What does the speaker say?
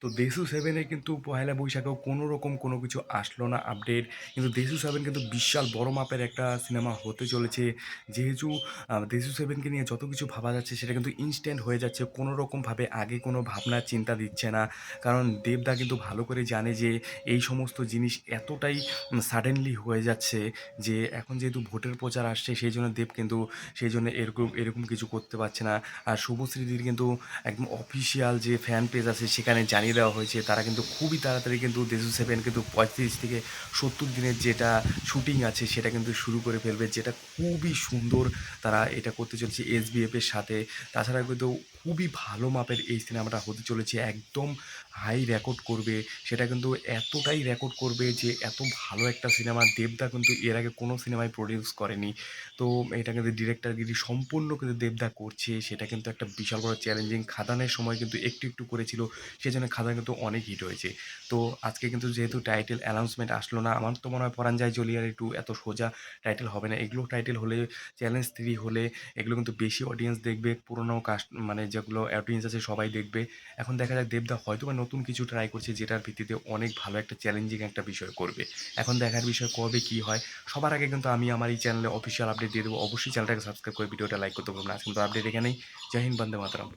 তো দেশু 7 এ কিন্তু পহেলা বৈশাখেও কোনো রকম কোনো কিছু আসলো না আপডেট। কিন্তু দেশু 7 কিন্তু বিশাল বড় মাপের একটা সিনেমা হতে চলেছে। যেহেতু দেশু 7 কে নিয়ে যত কিছু ভাবা যাচ্ছে সেটা কিন্তু ইনস্ট্যান্ট হয়ে যাচ্ছে। কোনো রকমভাবে আগে কোনো ভাবনা চিন্তা দিচ্ছে না। কারণ দেবদা কিন্তু ভালো করে জানে যে এই সমস্ত জিনিস এতটাই সাডেনলি হয়ে যাচ্ছে যে এখন যেহেতু ভোটের প্রচার আসছে সেইজন্য দেব কিন্তু সেইজন্য এরকম এরকম কিছু করতে পারছে না। আর শুভশ্রীদির কিন্তু একদম অফিসিয়াল যে ফ্যান পেজ আছে সেখানে জানিয়ে দেওয়া হয়েছে তারা কিন্তু খুবই তাড়াতাড়ি কিন্তু দেশু 7 কিন্তু 35 থেকে 70 দিনের যেটা শুটিং আছে সেটা কিন্তু শুরু করে ফেলবে, যেটা খুবই সুন্দর। তারা এটা করতে চলেছে এসবিএফ এর সাথে। তাছাড়া কিন্তু খুবই ভালো মাপের এই সিনেমাটা হতে চলেছে, একদম হাই রেকর্ড করবে। সেটা কিন্তু এতটাই রেকর্ড করবে যে এত ভালো একটা সিনেমা দেবদা কিন্তু এর আগে কোনো সিনেমায় প্রডিউস করেনি। তো এটা কিন্তু ডিরেক্টরগিরি সম্পূর্ণ কিন্তু দেবদা করছে, সেটা কিন্তু একটা বিশাল বড় চ্যালেঞ্জিং। খাদানের সময় কিন্তু একটু একটু করেছিল, সেজন্য খাদান কিন্তু অনেক হিট হয়েছে। তো আজকে কিন্তু যেহেতু টাইটেল অ্যানাউন্সমেন্ট আসলো না, আমার তো মনে হয় পরান যায় জ্বলিয়ার একটু এত সোজা টাইটেল হবে না। এগুলো টাইটেল হলে, চ্যালেঞ্জ 3 হলে এগুলো কিন্তু বেশি অডিয়েন্স দেখবে, পুরোনো কাস্ট মানে যেগুলো অডিয়েন্স আছে সবাই দেখবে। এখন দেখা যাক দেবদা হয়তো বা নতুন কিছু ট্রাই করছে যেটার ভিত্তিতে অনেক ভালো একটা চ্যালেঞ্জিং একটা বিষয় করবে। এখন দেখার বিষয় কবে কী হয়। সবার আগে কিন্তু আমি আমার এই চ্যানেলে অফিসিয়াল আপডেট দিয়ে দেবো। অবশ্যই চ্যানেলটাকে সাবস্ক্রাইব করে ভিডিওটা লাইক করতে ভুলবেন না। আজকে তো আপডেট এখানেই। জয় হিন্দ, বন্দে মাতরম।